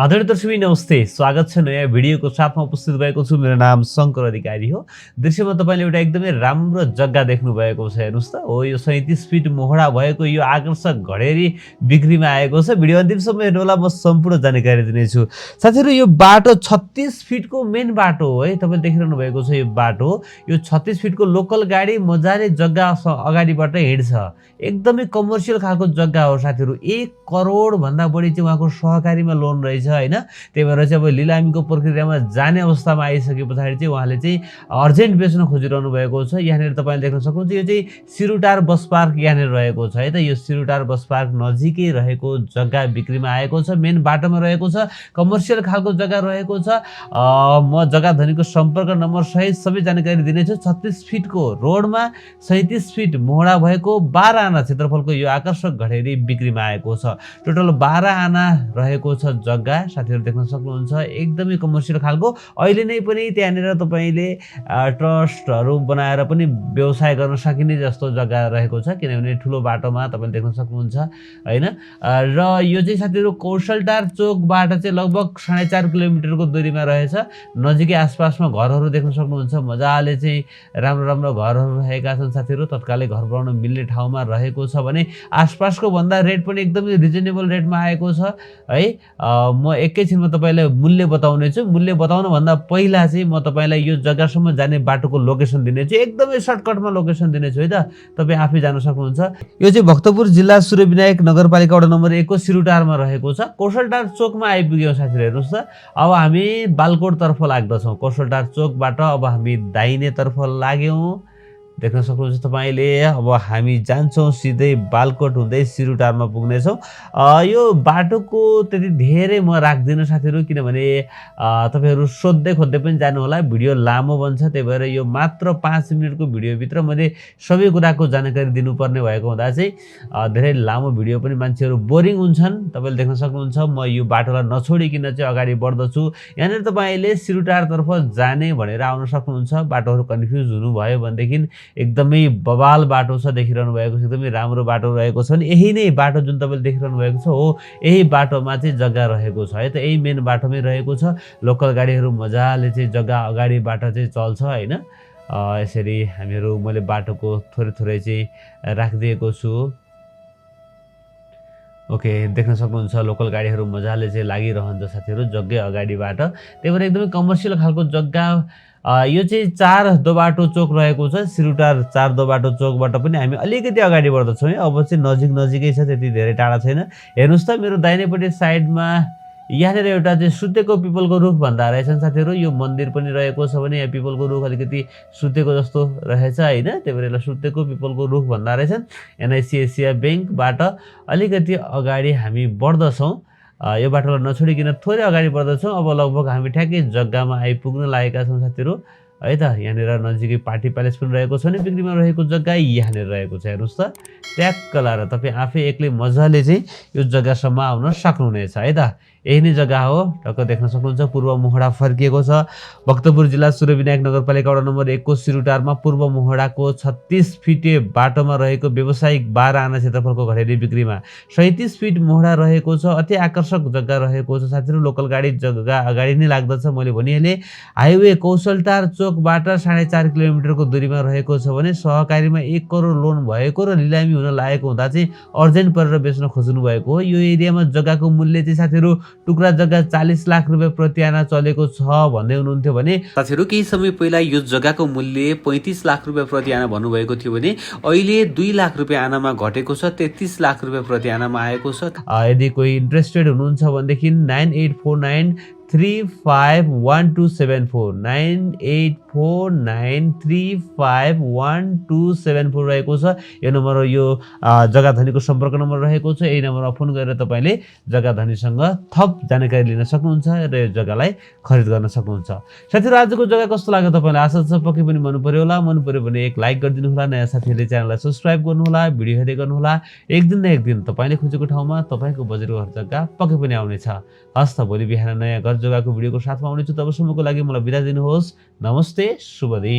आदरणीय दर्शक नमस्ते, स्वागत छ नयाँ भिडियोको साथमा उपस्थित भएको छु। मेरो नाम शङ्कर अधिकारी हो। दृश्यमा तपाईँले एउटा एकदमै राम्रो जग्गा देख्नु भएको छ। हेर्नुहोस् त, हो यो 37 फिट मोहडा भएको यो आकर्षक घडेरी बिक्रीमा आएको छ। भिडियो अन्तिमसम्म हेर्नुहोला, म सम्पूर्ण जानकारी दिनेछु। साथीहरू, यो बाटो 36 फिटको मेन बाटो हो है। तपाईँले देखिरहनु भएको छ यो बाटो। यो 36 फिटको लोकल गाडी मजाले जग्गा अगाडिबाट हिँड्छ। एकदमै कमर्सियल खालको जग्गा हो साथीहरू। 1 करोड भन्दा बढी चाहिँ उहाँको सहकारीमा लोन रहेछ हैन। त्यही भएर चाहिँ अब लिलामीको प्रक्रियामा जाने अवस्थामा आइसके पछाडि चाहिँ उहाँले चाहिँ अर्जेन्ट बेच्न खोजिरहनु भएको छ। यहाँनिर तपाईँले देख्न सक्नुहुन्छ, यो चाहिँ सिरुटार बस पार्क यहाँनिर रहेको छ है त। यो सिरुटार बस पार्क नजिकै रहेको जग्गा बिक्रीमा आएको छ। मेन बाटोमा रहेको छ, कमर्सियल खालको जग्गा रहेको छ। म जग्गा धनीको सम्पर्क नम्बर सहित सबै जानकारी दिनेछु। 36 फिटको रोडमा 37 फिट मोहडा भएको 12 आना क्षेत्रफलको यो आकर्षक घडेरी बिक्रीमा आएको छ। टोटल 12 आना रहेको छ जग्गा। साथीहरू देख्न सक्नुहुन्छ, एकदमै कमर्सियल खालको। अहिले नै पनि त्यहाँनिर तपाईँले ट्रस्टहरू बनाएर पनि व्यवसाय गर्न सकिने जस्तो जग्गा रहेको छ, किनभने ठुलो बाटोमा तपाईँले देख्न सक्नुहुन्छ हैन। र यो चाहिँ साथीहरू कौशलटार चोकबाट चाहिँ लगभग 4.5 किलोमिटरको दूरीमा रहेछ। नजिकै आसपासमा घरहरू देख्न सक्नुहुन्छ, मजाले चाहिँ राम्रो राम्रो घरहरू रहेका छन् साथीहरू। तत्कालै घर बनाउन मिल्ने ठाउँमा रहेको छ भने आसपासको भन्दा रेट पनि एकदमै रिजनेबल रेटमा आएको छ है। म एकैछिनमा तपाईँलाई मूल्य बताउने छु। मूल्य बताउन भन्दा पहिला चाहिँ म तपाईँलाई यो जग्गासम्म जाने बाटोको लोकेसन दिनेछु। एकदमै सर्टकटमा लोकेसन दिनेछु है त, तपाईँ आफै जान सक्नुहुन्छ। यो चाहिँ भक्तपुर जिल्ला सूर्यविनायक नगरपालिका वडा नम्बर 1 को सिरुटारमा रहेको छ। कौशलटार चोकमा आइपुग्यौँ साथीहरू। हेर्नुहोस् त, अब हामी बालकोटतर्फ लाग्दछौँ। कौशलटार चोकबाट अब हामी दाहिनेतर्फ लाग्यौँ। देख्न सक्नुहुन्छ तपाईँले। अब हामी जान्छौँ सिधै बालकोट हुँदै सिरुटारमा पुग्नेछौँ। यो बाटोको त्यति धेरै म राख्दिनँ साथीहरू, किनभने तपाईँहरू सोध्दै खोज्दै पनि जानुहोला, भिडियो लामो बन्छ। त्यही भएर यो मात्र 5 मिनटको भिडियोभित्र मैले सबै कुराको जानकारी दिनुपर्ने भएको हुँदा चाहिँ धेरै लामो भिडियो पनि मान्छेहरू बोरिङ हुन्छन्। तपाईँले देख्न सक्नुहुन्छ, म यो बाटोलाई नछोडिकन चाहिँ अगाडि बढ्दछु। यहाँनिर तपाईँले सिरुटारतर्फ जाने भनेर आउन सक्नुहुन्छ। बाटोहरू कन्फ्युज हुनुभयो भनेदेखि एकदमै बवाल बाटो छ, देखिरहनु भएको छ। एकदमै राम्रो बाटो रहेको छ। अनि यही नै बाटो जुन तपाईँले देखिरहनु भएको छ हो, यही बाटोमा चाहिँ जग्गा रहेको छ है त। यही मेन बाटोमै रहेको छ। लोकल गाडीहरू मजाले चाहिँ जग्गा अगाडिबाट चाहिँ चल्छ हैन। यसरी मैले बाटोको थोरै थोरै चाहिँ राखिदिएको छु। ओके, देख्न सक्नुहुन्छ लोकल गाडीहरू मजाले चाहिँ लागिरहन्छ साथीहरू जग्गै अगाडिबाट। त्यही भएर एकदमै कमर्सियल खालको जग्गा। यो चाहिँ 4 दोबाटो चोक रहेको छ। सिरुटार 4 दोबाटो चोकबाट पनि हामी अलिकति अगाडि बढ्दछौँ है। अब चाहिँ नजिकै छ, त्यति धेरै टाढा छैन। हेर्नुहोस् त, मेरो दाहिनेपट्टि साइडमा यहाँनिर एउटा चाहिँ सुतेको पिपलको रुख भन्दा रहेछन् साथीहरू। यो मन्दिर पनि रहेको छ भने यहाँ पिपलको रुख अलिकति सुतेको जस्तो रहेछ हैन। त्यही भएर यसलाई सुतेको पिपलको रुख भन्दा रहेछन्। एनआइसी एसिया ब्याङ्कबाट अलिकति अगाडि हामी बढ्दछौँ। यो बाटोलाई नछोडिकन थोरै अगाडि बढ्दछौँ। अब लगभग हामी ठ्याक्कै जग्गामा आइपुग्न लागेका छौँ साथीहरू है त। यहाँनिर नजिकै पार्टी प्यालेस पनि रहेको छ भने बिक्रीमा रहेको जग्गा यहाँनिर रहेको छ। हेर्नुहोस् त, ट्याक्क लाएर तपाईँ आफै एक्लै मजाले चाहिँ यो जग्गासम्म आउन सक्नुहुनेछ है त। यही नै जग्गा हो। टक्क देख्न सक्नुहुन्छ, पूर्व मोहडा फर्किएको छ। भक्तपुर जिल्ला सूर्यविनायक नगरपालिका वडा नम्बर 1 को सिरुटारमा पूर्व मोहडाको 36 फिटे बाटोमा रहेको व्यावसायिक 12 आना क्षेत्रफलको घडेरी बिक्रीमा 37 फिट मोहडा रहेको छ। अति आकर्षक जग्गा रहेको छ साथीहरू। लोकल गाडी जग्गा अगाडि नै लाग्दछ। मैले भनिहालेँ, हाइवे कौशलटार चोकबाट 4.5 किलोमिटरको दूरीमा रहेको छ भने सहकारीमा 1 करोड लोन भएको र लिलामी हुन लागेको हुँदा चाहिँ अर्जेन्ट परेर बेच्न खोज्नु भएको हो। यो एरियामा जग्गाको मूल्य चाहिँ साथीहरू टुक्रा जग्गा 40 लाख रुपियाँ प्रति आना चलेको छ भन्दै हुनुहुन्थ्यो भने साथीहरू केही समय पहिला यो जग्गाको मूल्य 35 लाख रुपियाँ प्रति आना भन्नुभएको थियो भने अहिले 2 लाख रुपियाँ आनामा घटेको छ, 33 लाख रुपियाँ प्रति आनामा आएको छ। यदि कोही इन्ट्रेस्टेड हुनुहुन्छ भनेदेखि 9849351274 9849351274 रहेको छ। यो नम्बर यो जग्गा धनीको सम्पर्क नम्बर रहेको छ। यही नम्बरमा फोन गरेर तपाईँले जग्गा धनीसँग थप जानकारी लिन सक्नुहुन्छ र यो जग्गालाई खरिद गर्न सक्नुहुन्छ। साथीहरू, आजको जग्गा कस्तो लाग्यो तपाईँलाई? आशा छ पक्कै पनि मन पर्यो होला। मन पर्यो भने एक लाइक गरिदिनु होला। नयाँ साथीहरूले च्यानललाई सब्स्क्राइब गर्नुहोला। भिडियो हेर्दै गर्नुहोला। एक दिन न एक दिन तपाईँले खोजेको ठाउँमा तपाईँको बजेटको घर जग्गा पक्कै पनि आउनेछ। हस् त, भोलि बिहान नयाँ घर जग्गाको भिडियोको साथमा आउनेछु। तबसम्मको लागि मलाई बिदा दिनुहोस्। नमस्ते, शुभ दिन।